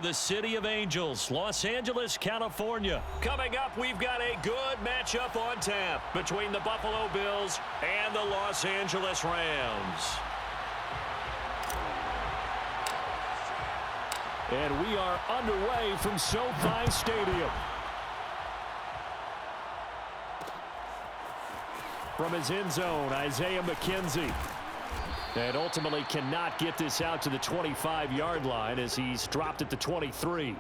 The City of Angels, Los Angeles, California. Coming up, we've got a good matchup on tap between the Buffalo Bills and the Los Angeles Rams. And we are underway from SoFi Stadium. From his end zone, Isaiah McKenzie. And ultimately cannot get this out to the 25-yard line as he's dropped at the 23.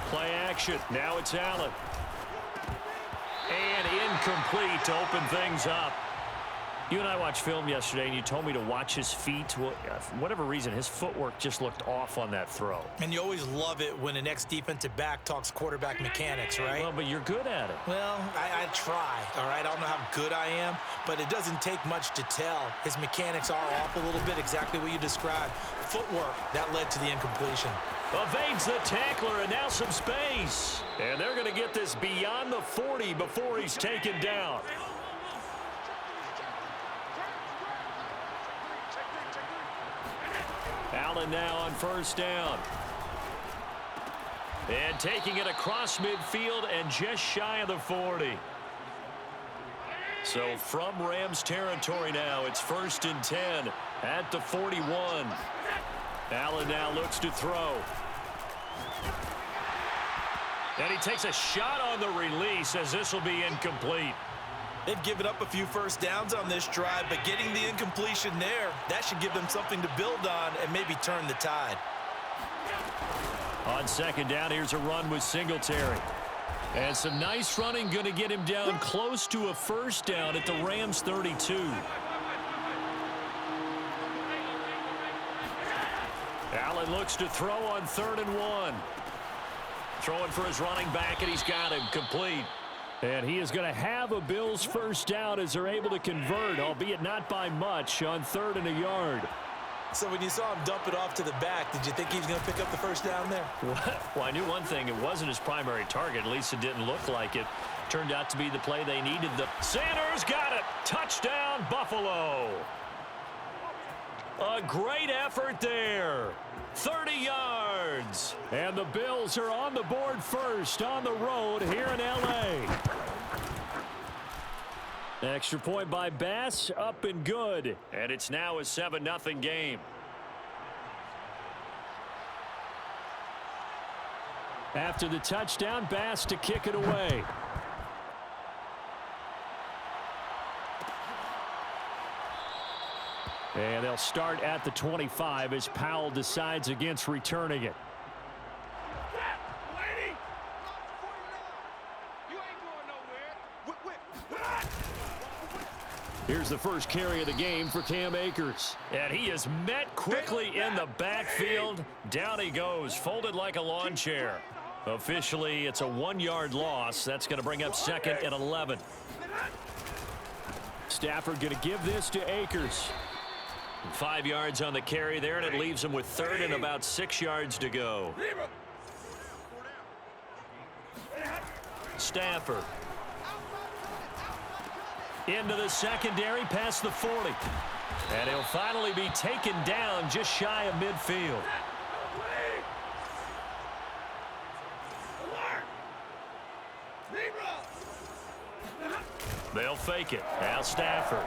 Play action. Now it's Allen. And incomplete to open things up. You and I watched film yesterday, and you told me to watch his feet. Well, for whatever reason, his footwork just looked off on that throw. And you always love it when an ex-defensive back talks quarterback mechanics, right? Well, but you're good at it. Well, I try, all right? I don't know how good I am, but it doesn't take much to tell. His mechanics are off a little bit, exactly what you described. Footwork, that led to the incompletion. Evades the tackler, and now some space. And they're going to get this beyond the 40 before he's taken down. Allen now on first down. And taking it across midfield and just shy of the 40. So from Rams territory now, it's 1st and 10 at the 41. Allen now looks to throw. And he takes a shot on the release as this will be incomplete. They've given up a few first downs on this drive, but getting the incompletion there, that should give them something to build on and maybe turn the tide. On second down, here's a run with Singletary. And some nice running going to get him down close to a first down at the Rams 32. Allen looks to throw on 3rd and 1. Throwing for his running back, and he's got him complete. And he is going to have a Bills first down as they're able to convert, albeit not by much, on 3rd and a yard. So when you saw him dump it off to the back, did you think he was going to pick up the first down there? Well, I knew one thing. It wasn't his primary target. At least it didn't look like it. Turned out to be the play they needed. Sanders got it. Touchdown, Buffalo. A great effort there. 30 yards. And the Bills are on the board first on the road here in L.A. Extra point by Bass, up and good. And it's now a 7-0 game. After the touchdown, Bass to kick it away. And they'll start at the 25 as Powell decides against returning it. Here's the first carry of the game for Cam Akers. And he is met quickly in the backfield. Down he goes, folded like a lawn chair. Officially, it's a 1-yard loss. That's going to bring up 2nd and 11. Stafford going to give this to Akers. 5 yards on the carry there, and it leaves him with 3rd and about 6 yards to go. Stafford. Into the secondary, past the 40. And he'll finally be taken down just shy of midfield. They'll fake it. Now Stafford.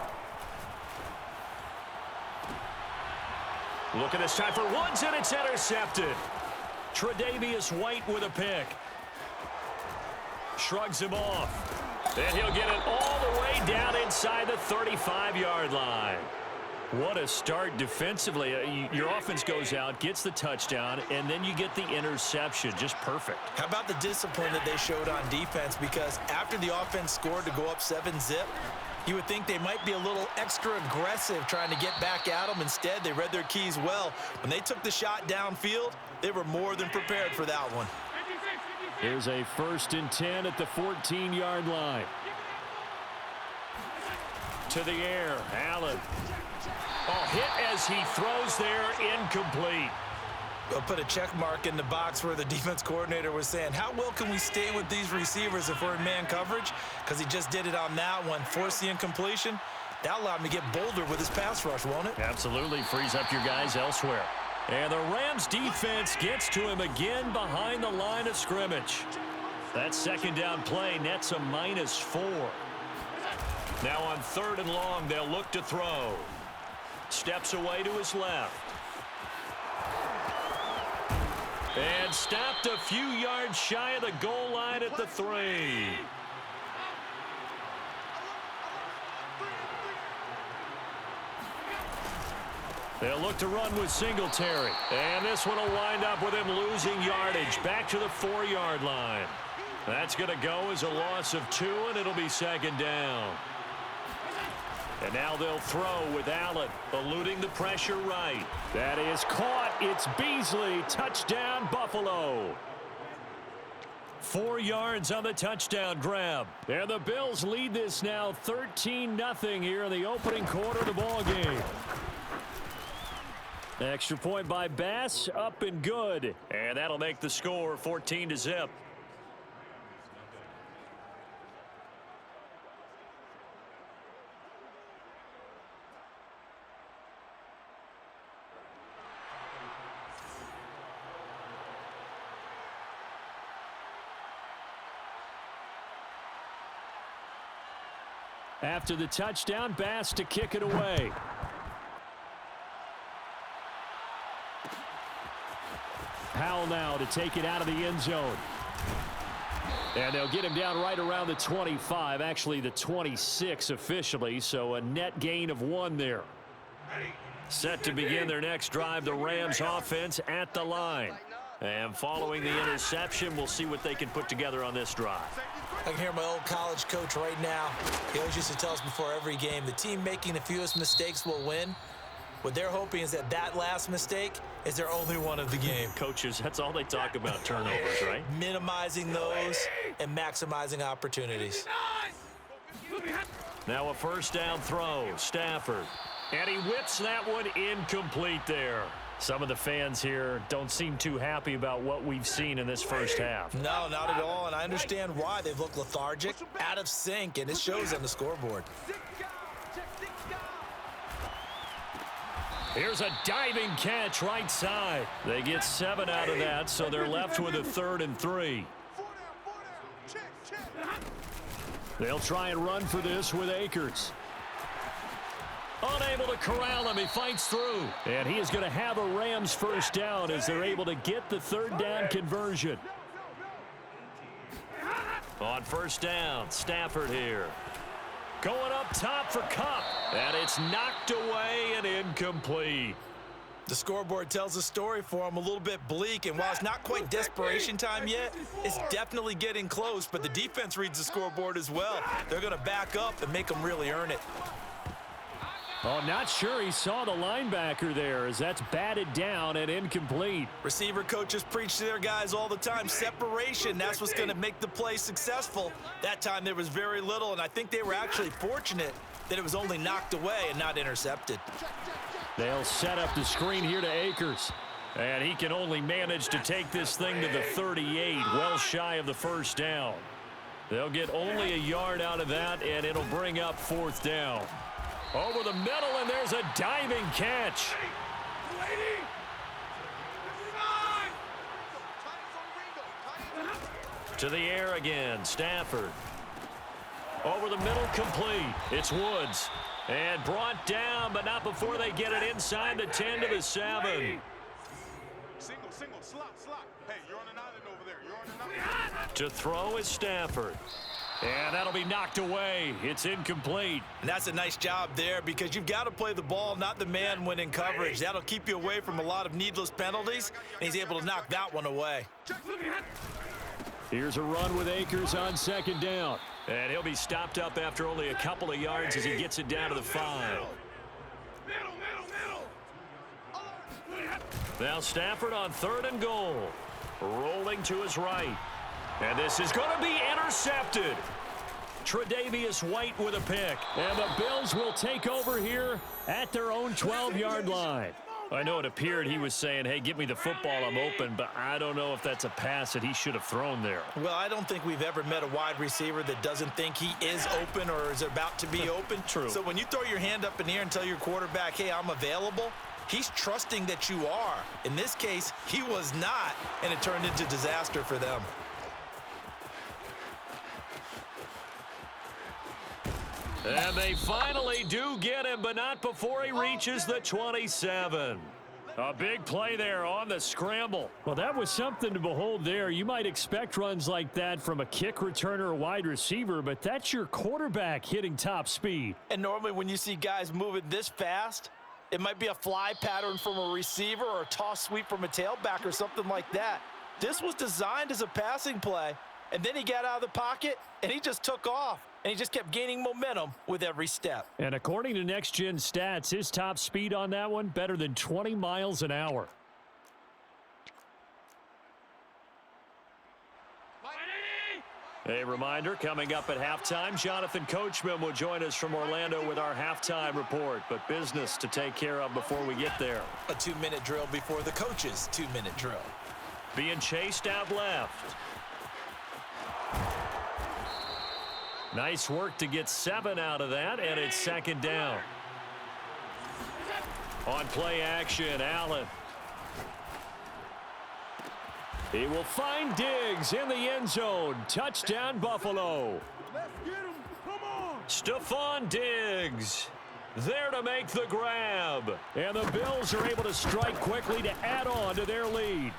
Look at this time for Woods, and it's intercepted. Tre'Davious White with a pick. Shrugs him off. And he'll get it all the way down inside the 35-yard line. What a start defensively. Your offense goes out, gets the touchdown, and then you get the interception. Just perfect. How about the discipline that they showed on defense? Because after the offense scored to go up 7-zip, you would think they might be a little extra aggressive trying to get back at them. Instead, they read their keys well. When they took the shot downfield, they were more than prepared for that one. Here's a 1st and 10 at the 14-yard line. To the air, Allen. Oh, hit as he throws there, incomplete. They'll put a check mark in the box where the defense coordinator was saying, how well can we stay with these receivers if we're in man coverage? Because he just did it on that one, forced the incompletion. That'll allow him to get bolder with his pass rush, won't it? Absolutely. Frees up your guys elsewhere. And the Rams defense gets to him again behind the line of scrimmage. That second down play nets a -4. Now on 3rd and long, they'll look to throw. Steps away to his left. And stopped a few yards shy of the goal line at the 3. They'll look to run with Singletary. And this one will wind up with him losing yardage back to the 4-yard line. That's going to go as a loss of 2, and it'll be 2nd down. And now they'll throw with Allen, eluding the pressure right. That is caught. It's Beasley. Touchdown, Buffalo. 4 yards on the touchdown grab. And the Bills lead this now 13-0 here in the opening quarter of the ball game. Extra point by Bass, up and good. And that'll make the score 14-0. After the touchdown, Bass to kick it away. Howell now to take it out of the end zone. And they'll get him down right around the 25, actually the 26 officially, so a net gain of 1 there. Set to begin their next drive, the Rams offense at the line. And following the interception, we'll see what they can put together on this drive. I can hear my old college coach right now. He always used to tell us before every game, the team making the fewest mistakes will win. What they're hoping is that that last mistake is their only one of the game. Coaches, that's all they talk about, turnovers, right? Minimizing those and maximizing opportunities. Now a 1st down throw, Stafford. And he whips that one incomplete there. Some of the fans here don't seem too happy about what we've seen in this first half. No, not at all, and I understand why. They've looked lethargic, out of sync, and it shows on the scoreboard. Here's a diving catch right side. They get 7 out of that, so they're left with a 3rd and 3. They'll try and run for this with Akers. Unable to corral him. He fights through. And he is going to have a Rams 1st down as they're able to get the 3rd down conversion. On 1st down, Stafford here. Going up top for Kupp. And it's knocked away and incomplete. The scoreboard tells a story for him, a little bit bleak, and while it's not quite desperation time yet, it's definitely getting close, but the defense reads the scoreboard as well. They're going to back up and make them really earn it. Oh, not sure he saw the linebacker there as that's batted down and incomplete. Receiver coaches preach to their guys all the time. Separation, that's what's going to make the play successful. That time there was very little, and I think they were actually fortunate that it was only knocked away and not intercepted. They'll set up the screen here to Akers. And he can only manage to take this thing to the 38, well shy of the 1st down. They'll get only a yard out of that, and it'll bring up 4th down. Over the middle, and there's a diving catch. To the air again, Stafford. Over the middle, complete. It's Woods. And brought down, but not before they get it inside the 10 to the 7. Single, slot. Hey, you're on an island over there. You're on an island. To throw is Stafford. And that'll be knocked away. It's incomplete. And that's a nice job there because you've got to play the ball, not the man when in coverage. That'll keep you away from a lot of needless penalties, and he's able to knock that one away. Here's a run with Akers on 2nd down. And he'll be stopped up after only a couple of yards as he gets it down to the 5. Now Stafford on 3rd and goal. Rolling to his right. And this is going to be intercepted. Tre'Davious White with a pick. And the Bills will take over here at their own 12-yard line. I know it appeared he was saying, hey, give me the football, I'm open, but I don't know if that's a pass that he should have thrown there. Well, I don't think we've ever met a wide receiver that doesn't think he is open or is about to be open. True. So when you throw your hand up in the air and tell your quarterback, hey, I'm available, he's trusting that you are. In this case, he was not, and it turned into disaster for them. And they finally do get him, but not before he reaches the 27. A big play there on the scramble. Well, that was something to behold there. You might expect runs like that from a kick returner or wide receiver, but that's your quarterback hitting top speed. And normally when you see guys moving this fast, it might be a fly pattern from a receiver or a toss sweep from a tailback or something like that. This was designed as a passing play, and then he got out of the pocket, and he just took off. And he just kept gaining momentum with every step. And according to Next Gen Stats, his top speed on that one, better than 20 miles an hour. A reminder, coming up at halftime, Jonathan Coachman will join us from Orlando with our halftime report. But business to take care of before we get there. A 2-minute drill before the coach's 2-minute drill. Being chased out left. Nice work to get 7 out of that, and it's second down. On play action, Allen. He will find Diggs in the end zone. Touchdown, Buffalo. Let's get him. Come on. Stephon Diggs there to make the grab. And the Bills are able to strike quickly to add on to their lead.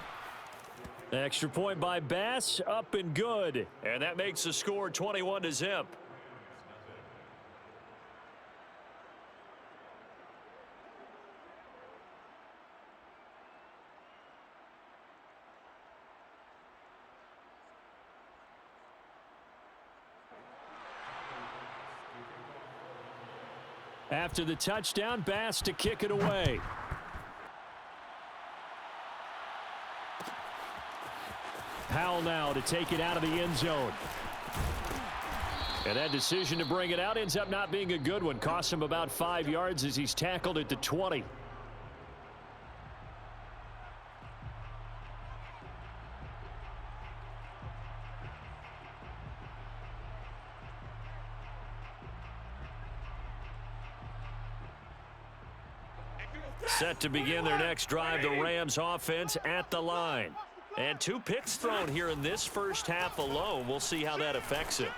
Extra point by Bass, up and good. And that makes the score 21-0. After the touchdown, Bass to kick it away. Powell now to take it out of the end zone. And that decision to bring it out ends up not being a good one. Costs him about 5 yards as he's tackled at the 20. Set to begin their next drive, the Rams offense at the line. And 2 picks thrown here in this first half alone. We'll see how that affects him.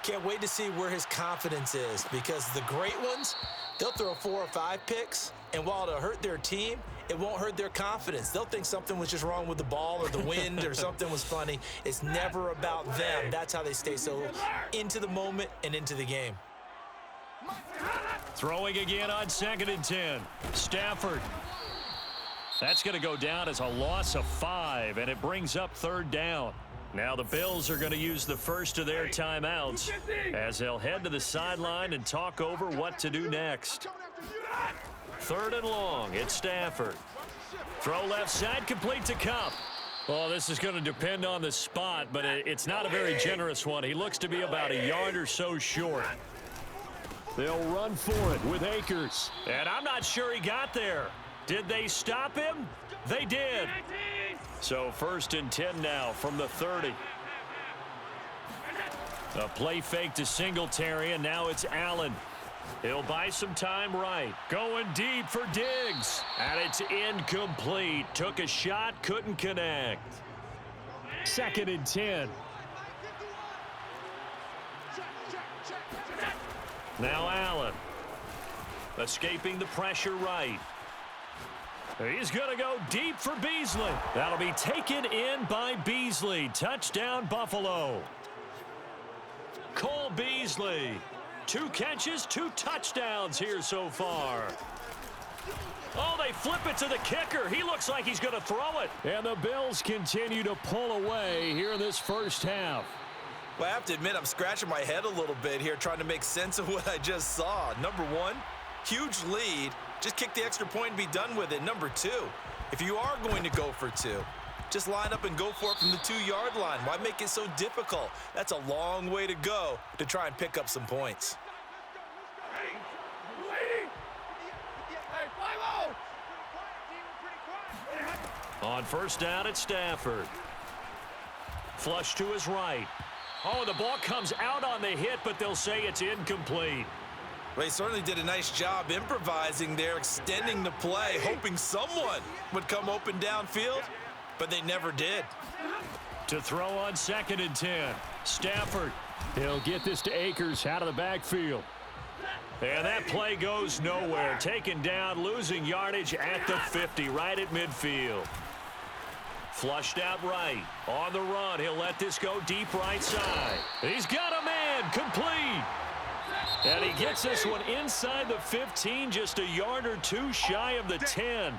Can't wait to see where his confidence is, because the great ones, they'll throw 4 or 5 picks, and while it'll hurt their team, it won't hurt their confidence. They'll think something was just wrong with the ball or the wind or something was funny. It's never about them. That's how they stay so into the moment and into the game. Throwing again on 2nd and 10. Stafford. That's going to go down as a loss of 5, and it brings up 3rd down. Now the Bills are going to use the first of their timeouts as they'll head to the sideline and talk over what to do next. 3rd and long, it's Stafford. Throw left side, complete to Kupp. Well, this is going to depend on the spot, but it's not a very generous one. He looks to be about a yard or so short. They'll run for it with Akers. And I'm not sure he got there. Did they stop him? They did. So 1st and 10 now from the 30. A play fake to Singletary, and now it's Allen. He'll buy some time right. Going deep for Diggs. And it's incomplete. Took a shot, couldn't connect. 2nd and 10. Now Allen. Escaping the pressure right. He's going to go deep for Beasley. That'll be taken in by Beasley. Touchdown, Buffalo. Cole Beasley. 2 catches, 2 touchdowns here so far. Oh, they flip it to the kicker. He looks like he's going to throw it. And the Bills continue to pull away here in this first half. Well, I have to admit, I'm scratching my head a little bit here trying to make sense of what I just saw. Number 1, huge lead. Just kick the extra point and be done with it. Number 2, if you are going to go for 2, just line up and go for it from the 2-yard line. Why make it so difficult? That's a long way to go to try and pick up some points. On first down, it's Stafford. Flush to his right. Oh, the ball comes out on the hit, but they'll say it's incomplete. Well, he certainly did a nice job improvising there, extending the play, hoping someone would come open downfield, but they never did. To throw on 2nd and 10. Stafford. He'll get this to Akers out of the backfield. And that play goes nowhere. Taken down, losing yardage at the 50, right at midfield. Flushed out right. On the run, he'll let this go deep right side. He's got a man, complete. And he gets this one inside the 15, just a yard or two shy of the 10.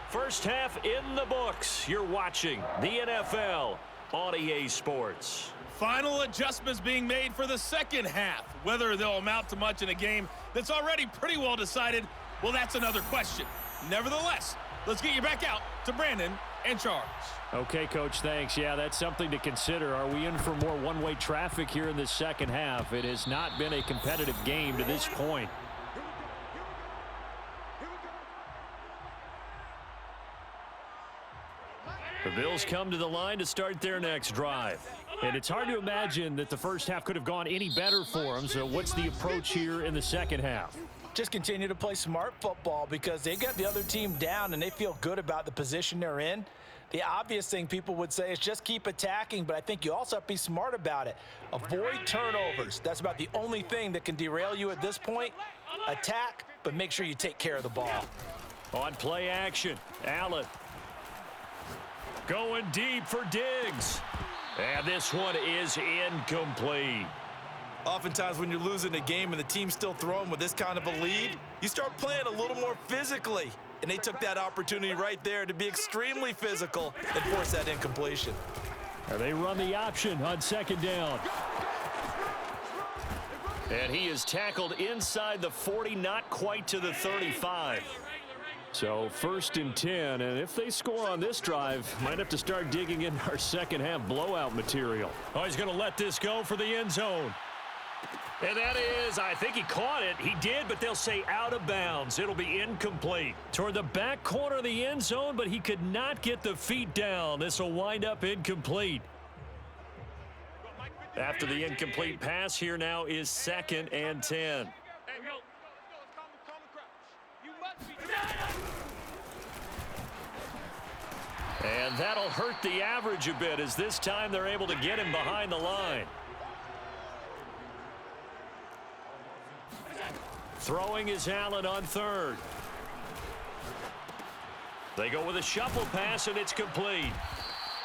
First half in the books. You're watching the NFL on EA Sports. Final adjustments being made for the second half. Whether they'll amount to much in a game that's already pretty well decided, well, that's another question. Nevertheless, let's get you back out to Brandon and Charles. Okay, Coach, thanks. Yeah, that's something to consider. Are we in for more one-way traffic here in the second half? It has not been a competitive game to this point. The Bills come to the line to start their next drive. And it's hard to imagine that the first half could have gone any better for them. So what's the approach here in the second half? Just continue to play smart football because they got the other team down and they feel good about the position they're in. The obvious thing people would say is just keep attacking, but I think you also have to be smart about it. Avoid turnovers. That's about the only thing that can derail you at this point. Attack, but make sure you take care of the ball. On play action, Allen. Going deep for Diggs. And this one is incomplete. Oftentimes when you're losing a game and the team's still throwing with this kind of a lead, you start playing a little more physically. And they took that opportunity right there to be extremely physical and force that incompletion. And they run the option on 2nd down. And he is tackled inside the 40, not quite to the 35. So 1st and 10, and if they score on this drive, might have to start digging in our second half blowout material. Oh, he's going to let this go for the end zone. And that is, I think he caught it. He did, but they'll say out of bounds. It'll be incomplete. Toward the back corner of the end zone, but he could not get the feet down. This will wind up incomplete. After the incomplete pass, here now is 2nd and 10. And that'll hurt the average a bit as this time they're able to get him behind the line. Throwing is Allen on 3rd. They go with a shuffle pass, and it's complete.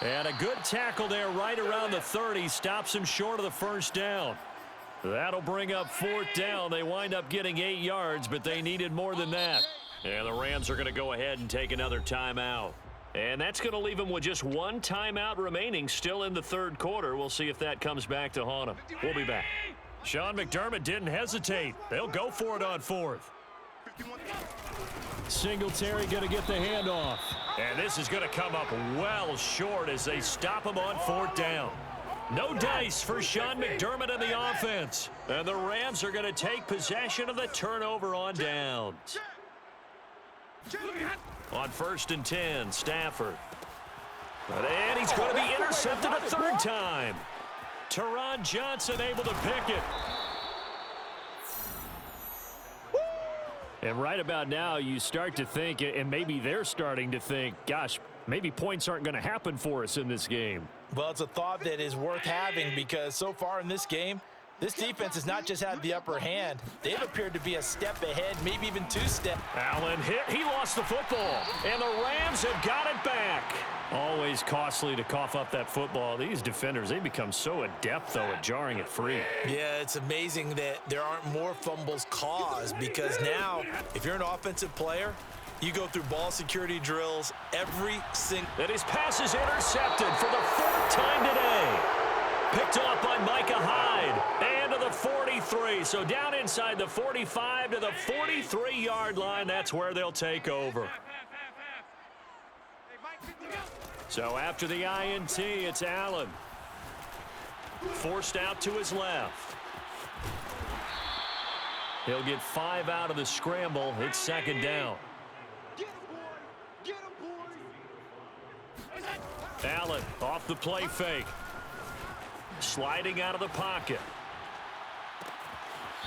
And a good tackle there right around the 30. Stops him short of the first down. That'll bring up 4th down. They wind up getting 8 yards, but they needed more than that. And the Rams are going to go ahead and take another timeout. And that's going to leave them with just 1 timeout remaining still in the 3rd quarter. We'll see if that comes back to haunt them. We'll be back. Sean McDermott didn't hesitate. They'll go for it on 4th. Singletary going to get the handoff. And this is going to come up well short as they stop him on 4th down. No dice for Sean McDermott and the offense. And the Rams are going to take possession of the turnover on downs. On 1st and 10, Stafford. And he's going to be intercepted a 3rd time. Teron Johnson able to pick it. And right about now, you start to think, and maybe they're starting to think, gosh, maybe points aren't going to happen for us in this game. Well, it's a thought that is worth having because so far in this game, this defense has not just had the upper hand. They've appeared to be a step ahead, maybe even 2 steps. Allen hit. He lost the football. And the Rams have got it back. Always costly to cough up that football. These defenders, they become so adept, though, at jarring it free. Yeah, it's amazing that there aren't more fumbles caused because now, if you're an offensive player, you go through ball security drills every single... And his pass is intercepted for the 4th time today. Picked off by Micah Hyde. And to the 43. So down inside the 45 to the 43-yard line. That's where they'll take over. So after the INT, it's Allen. Forced out to his left. He'll get 5 out of the scramble. It's 2nd down. Allen off the play fake. Sliding out of the pocket.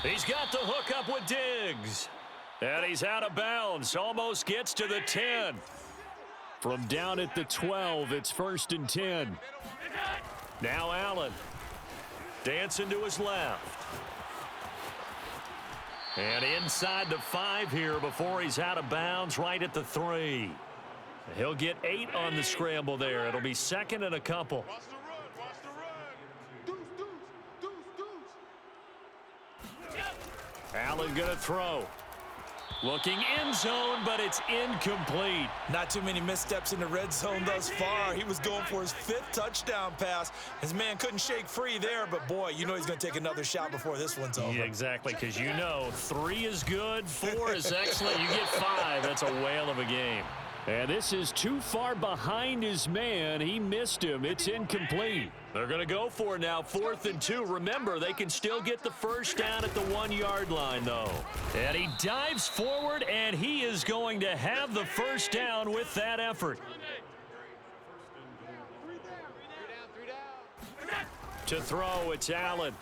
He's got the hook up with Diggs. And he's out of bounds. Almost gets to the 10. From down at the 12, it's 1st and 10. Now Allen. Dancing to his left. And inside the 5 here before he's out of bounds right at the 3. He'll get 8 on the scramble there. It'll be 2nd and a couple. Watch the run. Watch the run. Deuce. Allen going to throw. Looking end zone, but it's incomplete. Not too many missteps in the red zone thus far. He was going for his 5th touchdown pass. His man couldn't shake free there, but boy, you know he's going to take another shot before this one's over. Yeah, exactly, because you know 3 is good, 4 is excellent. You get 5. That's a whale of a game. And this is too far behind his man. He missed him. It's incomplete. They're going to go for it now, 4th and 2. Remember, they can still get the first down at the 1-yard line, though. And he dives forward, and he is going to have the first down with that effort. To throw, it's Allen.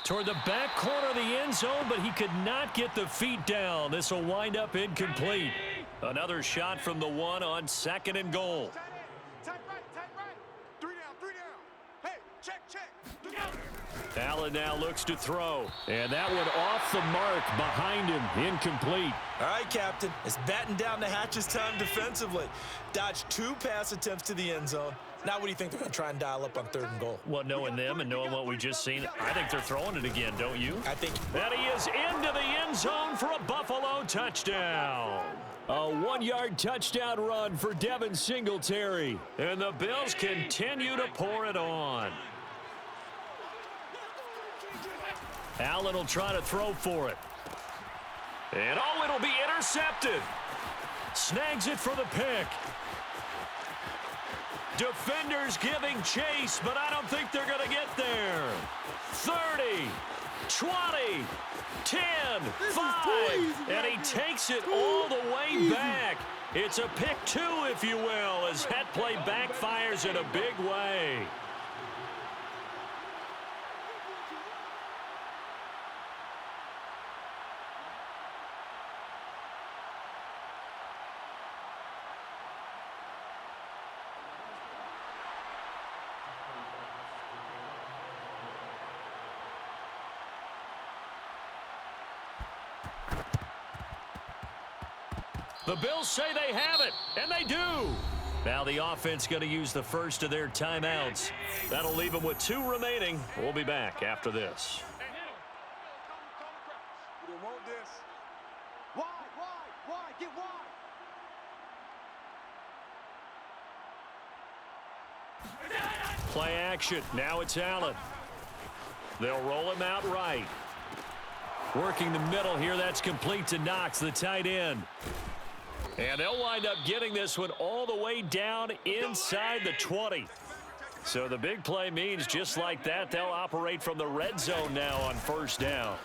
Toward the back corner of the end zone, but he could not get the feet down. This will wind up incomplete. Another shot from the 1 on 2nd and goal. Tight right. 3 down. Hey, check. Allen now looks to throw. And that one off the mark behind him. Incomplete. All right, Captain. It's batting down the hatches time defensively. Dodged 2 pass attempts to the end zone. Now what do you think they're going to try and dial up on 3rd and goal? Well, knowing them and knowing what we just seen, I think they're throwing it again, don't you? I think. And he is into the end zone for a Buffalo touchdown. A 1-yard touchdown run for Devin Singletary. And the Bills continue to pour it on. Allen will try to throw for it. And it'll be intercepted. Snags it for the pick. Defenders giving chase, but I don't think they're going to get there. 30, 20, 10, 5, and he takes it all the way back. It's a pick 2, if you will, as that play backfires in a big way. The Bills say they have it, and they do. Now the offense going to use the first of their timeouts. That'll leave them with 2 remaining. We'll be back after this. We don't want this. Wide. Get wide. Play action. Now it's Allen. They'll roll him out right. Working the middle here. That's complete to Knox, the tight end. And they'll wind up getting this one all the way down inside the 20. So the big play means just like that, they'll operate from the red zone now on 1st down.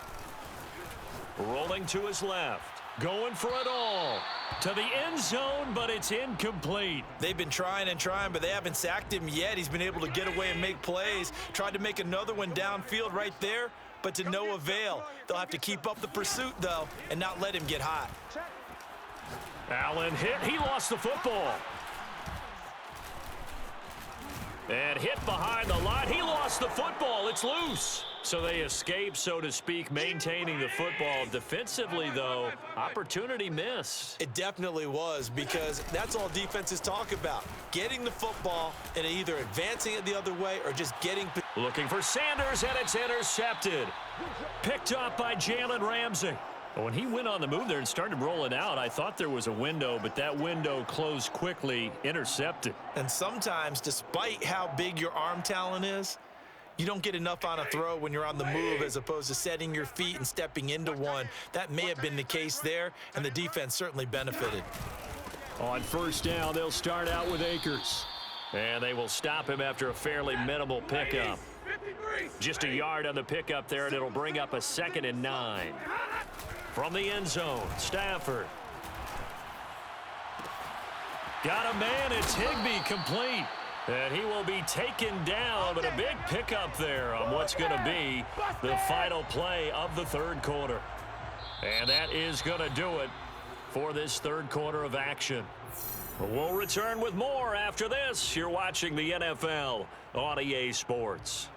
Rolling to his left. Going for it all. To the end zone, but it's incomplete. They've been trying, but they haven't sacked him yet. He's been able to get away and make plays. Tried to make another one downfield right there, but to no avail. They'll have to keep up the pursuit, though, and not let him get hot. Allen hit. He lost the football. And hit behind the line. He lost the football. It's loose. So they escape, so to speak, maintaining the football. Defensively, though, opportunity missed. It definitely was, because that's all defenses talk about. Getting the football and either advancing it the other way or just getting... Looking for Sanders, and it's intercepted. Picked up by Jalen Ramsey. When he went on the move there and started rolling out, I thought there was a window, but that window closed quickly, intercepted. And sometimes, despite how big your arm talent is, you don't get enough on a throw when you're on the move as opposed to setting your feet and stepping into one. That may have been the case there, and the defense certainly benefited. On 1st down, they'll start out with Akers. And they will stop him after a fairly minimal pickup. Just a yard on the pickup there, and it'll bring up a 2nd and 9. From the end zone, Stafford. Got a man. It's Higbee, complete. And he will be taken down, but a big pickup there on what's going to be the final play of the third quarter. And that is going to do it for this third quarter of action. We'll return with more after this. You're watching the NFL on EA Sports.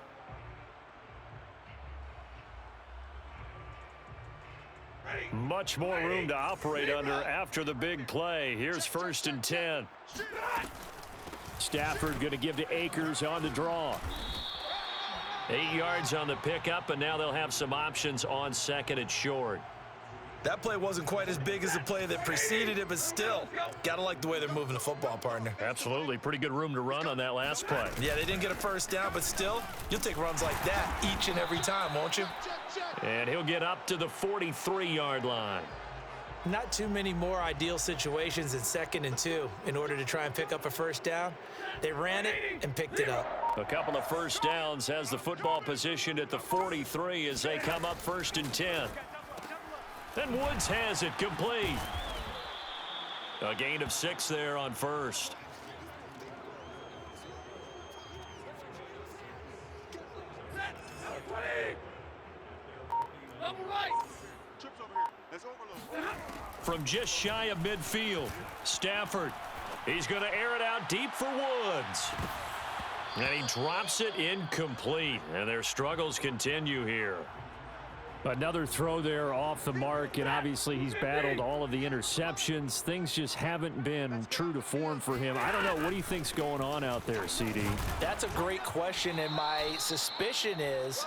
Much more room to operate under after the big play. Here's 1st and 10. Stafford going to give to Akers on the draw. 8 yards on the pickup, and now they'll have some options on 2nd and short. That play wasn't quite as big as the play that preceded it, but still, got to like the way they're moving the football, partner. Absolutely. Pretty good room to run on that last play. Yeah, they didn't get a first down, but still, you'll take runs like that each and every time, won't you? And he'll get up to the 43-yard line. Not too many more ideal situations than 2nd and 2 in order to try and pick up a first down. They ran it and picked it up. A couple of first downs has the football positioned at the 43 as they come up 1st and 10. Then Woods has it complete. A gain of 6 there on 1st. From just shy of midfield, Stafford. He's going to air it out deep for Woods. And he drops it incomplete. And their struggles continue here. Another throw there off the mark, and obviously he's battled all of the interceptions. Things just haven't been true to form for him. I don't know. What do you think's going on out there, CD? That's a great question, and my suspicion is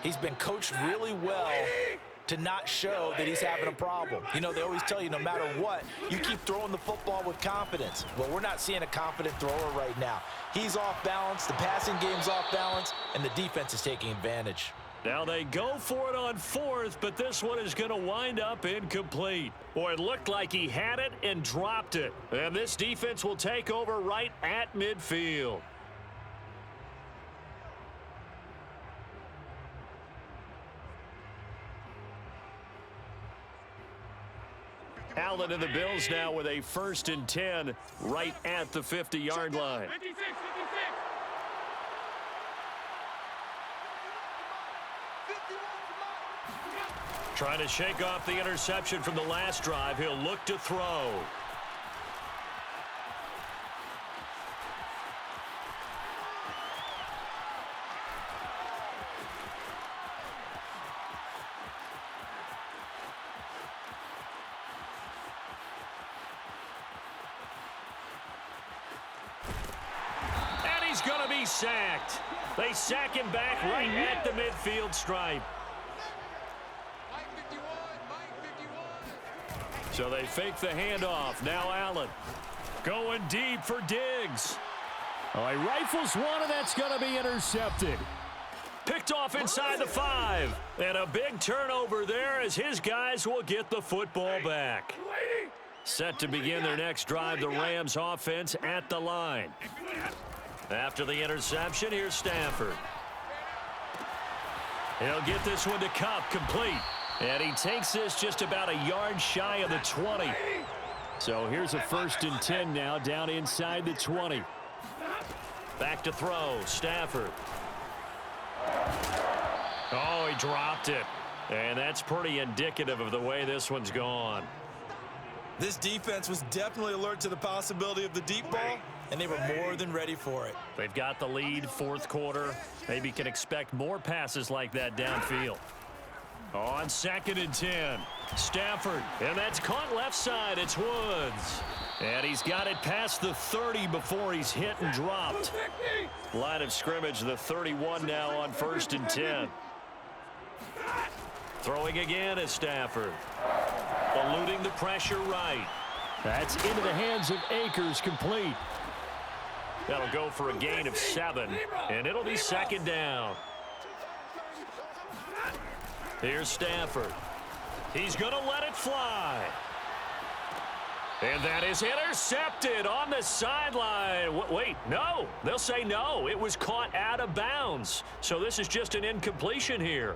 he's been coached really well to not show that he's having a problem. You know, they always tell you no matter what, you keep throwing the football with confidence. Well, we're not seeing a confident thrower right now. He's off balance, the passing game's off balance, and the defense is taking advantage. Now they go for it on 4th, but this one is going to wind up incomplete. Boy, it looked like he had it and dropped it. And this defense will take over right at midfield. Allen and the Bills now with a 1st and 10 right at the 50-yard line. 56. Trying to shake off the interception from the last drive. He'll look to throw. And he's going to be sacked. They sack him back right at the midfield stripe. So they fake the handoff. Now Allen going deep for Diggs. Oh, he rifles one, and that's going to be intercepted. Picked off inside the 5. And a big turnover there as his guys will get the football back. Set to begin their next drive, the Rams offense at the line. After the interception, here's Stafford. He'll get this one to Kupp, complete. And he takes this just about a yard shy of the 20. So here's a 1st and 10 now down inside the 20. Back to throw, Stafford. Oh, he dropped it. And that's pretty indicative of the way this one's gone. This defense was definitely alert to the possibility of the deep ball, and they were more than ready for it. They've got the lead, 4th quarter. Maybe can expect more passes like that downfield. On 2nd and 10, Stafford, and that's caught left side. It's Woods. And he's got it past the 30 before he's hit and dropped. Line of scrimmage, the 31 now on 1st and 10. Throwing again is Stafford. Eluding the pressure right. That's into the hands of Akers, complete. That'll go for a gain of 7, and it'll be 2nd down. Here's Stafford. He's going to let it fly. And that is intercepted on the sideline. Wait, no. They'll say no. It was caught out of bounds. So this is just an incompletion here.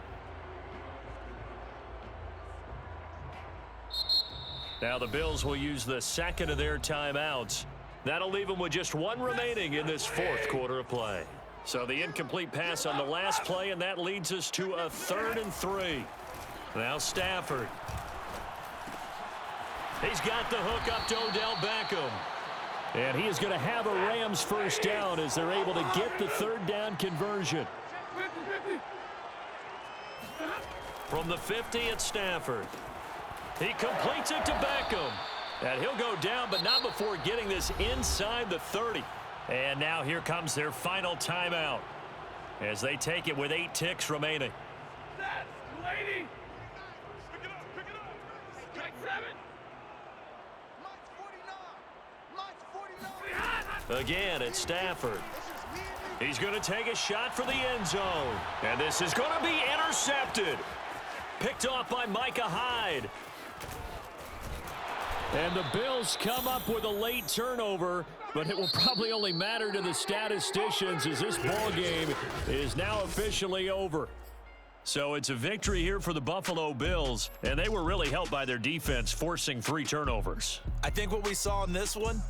Now the Bills will use the 2nd of their timeouts That'll leave him with just one remaining in this fourth quarter of play. So the incomplete pass on the last play, and that leads us to a 3rd and 3. Now Stafford. He's got the hook up to Odell Beckham. And he is going to have a Rams first down as they're able to get the 3rd down conversion. From the 50 at Stafford. He completes it to Beckham. And he'll go down, but not before getting this inside the 30. And now here comes their final timeout as they take it with 8 ticks remaining. Lady. Pick it up. Strike 7. Mike's 49. Again, it's Stafford. He's going to take a shot for the end zone. And this is going to be intercepted. Picked off by Micah Hyde. And the Bills come up with a late turnover, but it will probably only matter to the statisticians as this ball game is now officially over. So it's a victory here for the Buffalo Bills, and they were really helped by their defense forcing 3 turnovers. I think what we saw in this one,